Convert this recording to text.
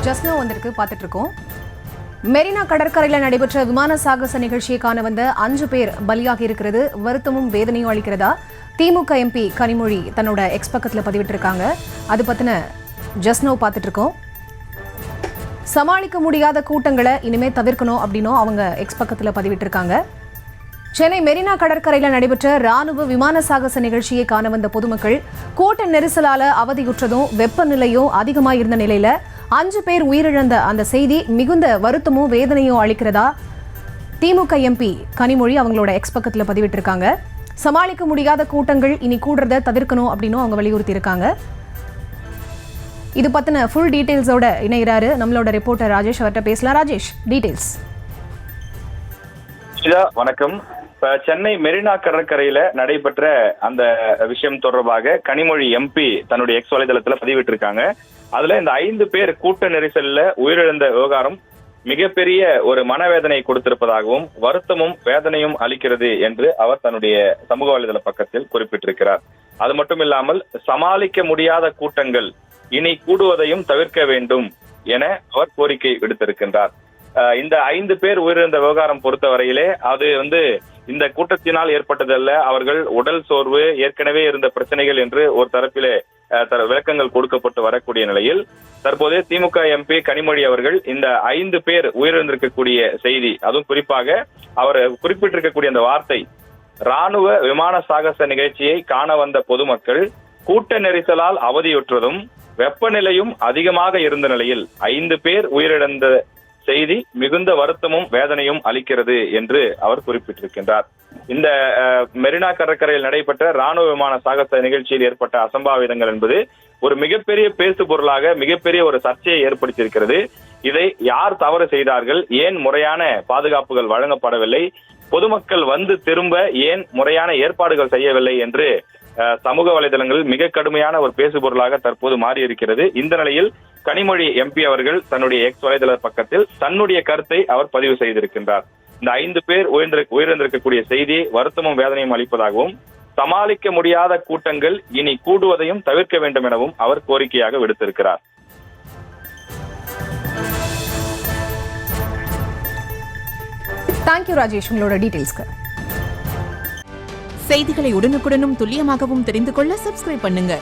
ஜஸ்னோ வந்திருக்கு பார்த்துட்டு இருக்கோம். மெரினா கடற்கரையில் நடைபெற்ற விமான சாகச நிகழ்ச்சியை காண வந்த 5 பேர் பலியாகி இருக்கிறது. வருத்தமும் வேதனையும் அளிக்கிறதா திமுக எம்பி கனிமொழி தன்னோட எக்ஸ் பக்கத்தில் பதிவிட்டிருக்காங்க. அது பத்தின ஜஸ்னோ பார்த்துட்டு இருக்கோம். சமாளிக்க முடியாத கூட்டங்களை இனிமே தவிர்க்கணும் அப்படின்னும் அவங்க எக்ஸ் பக்கத்தில் பதிவிட்டிருக்காங்க. சென்னை மெரினா கடற்கரையில் நடைபெற்ற ராணுவ விமான சாகச நிகழ்ச்சியை காண வந்த பொதுமக்கள் கூட்ட நெரிசலால அவதியுற்றதும் வெப்பநிலையும் அதிகமாக இருந்த நிலையில 5 பேர் உயிரிழந்த அந்த செய்தி மிகுந்த வருத்தமும் வேதனையும் அளிக்கிறதா திமுக எம்பி கனிமொழி அவங்களோட எக்ஸ் பக்கத்தில் பதிவிட்டிருக்காங்க. சமாளிக்க முடியாத கூட்டங்கள் இனி கூடுறத தவிர்க்கணும் அப்படின்னு அவங்க வலியுறுத்தி இருக்காங்க. இது பத்தின ஃபுல் டீடைல்ஸோட இணைகிறாரு நம்மளோட ரிப்போர்ட்டர் ராஜேஷ். அவர்கிட்ட பேசலாம். ராஜேஷ், டீடைல்ஸ். வணக்கம். சென்னை மெரினா கடற்கரையில நடைபெற்ற அந்த விஷயம் தொடர்பாக கனிமொழி எம்பி தன்னுடைய எக்ஸ் வலைதளத்துல பதிவிட்டிருக்காங்க. அதுல இந்த 5 பேர் கூட்ட நெரிசல்ல உயிரிழந்த விவகாரம் மிகப்பெரிய ஒரு மனவேதனை கொடுத்திருப்பதாகவும் வருத்தமும் வேதனையும் அளிக்கிறது என்று அவர் தன்னுடைய சமூக வலைதள பக்கத்தில் குறிப்பிட்டிருக்கிறார். அது மட்டும் இல்லாமல் சமாளிக்க முடியாத கூட்டங்கள் இனி கூடுவதையும் தவிர்க்க வேண்டும் என அவர் கோரிக்கை விடுத்திருக்கின்றார். இந்த 5 பேர் உயிரிழந்த விவகாரம் பொறுத்தவரையிலே அது இந்த கூட்டத்தினால் ஏற்பட்டதல்ல, அவர்கள் உடல் சோர்வு, ஏற்கனவே இருந்த பிரச்சனைகள் என்று ஒரு தரப்பிலே விளக்கங்கள் கொடுக்கப்பட்டு வரக்கூடிய நிலையில் தற்போது திமுக எம்பி கனிமொழி அவர்கள் இந்த 5 பேர் உயிரிழந்திருக்கக்கூடிய செய்தி, அதுவும் குறிப்பாக அவர் குறிப்பிட்டிருக்கக்கூடிய அந்த வார்த்தை, ராணுவ விமான சாகச நிகழ்ச்சியை காண வந்த பொதுமக்கள் கூட்ட நெரிசலால் அவதியுற்றதும் வெப்பநிலையும் அதிகமாக இருந்த நிலையில் 5 பேர் உயிரிழந்த செய்தி மிகுந்த வருத்தமும் வேதனையும் அளிக்கிறது என்று அவர் குறிப்பிட்டிருக்கின்றார். இந்த மெரினா கடற்கரையில் நடைபெற்ற ராணுவ விமான சாகச நிகழ்ச்சியில் ஏற்பட்ட அசம்பாவிதங்கள் என்பது ஒரு மிகப்பெரிய பேசு பொருளாக மிகப்பெரிய ஒரு சர்ச்சையை ஏற்படுத்தியிருக்கிறது. இதை யார் தவறு செய்தார்கள், ஏன் முறையான பாதுகாப்புகள் வழங்கப்படவில்லை, பொதுமக்கள் திரும்ப ஏன் முறையான ஏற்பாடுகள் செய்யவில்லை என்று சமூக வலைதளங்களில் மிக கடுமையான ஒரு பேசு பொருளாக தற்போது மாறி இருக்கிறது. இந்த நிலையில் கனிமொழி எம்பி அவர்கள் தன்னுடைய எக்ஸ் வலைதள பக்கத்தில் தன்னுடைய கருத்தை அவர் பதிவு செய்திருக்கின்றார். இந்த 5 பேர் உயிரிழந்திருக்கக்கூடிய செய்தி வருத்தமும் வேதனையும் அளிப்பதாகவும் சமாளிக்க முடியாத கூட்டங்கள் இனி கூடுவதையும் தவிர்க்க வேண்டும் எனவும் அவர் கோரிக்கையாக விடுத்திருக்கிறார். தேங்க்யூ ராஜேஷ், உங்களோட டீடைல்ஸ்க்கு. செய்திகளை உடனுக்குடனும் துல்லியமாகவும் தெரிந்து கொள்ள சப்ஸ்கிரைப் பண்ணுங்க.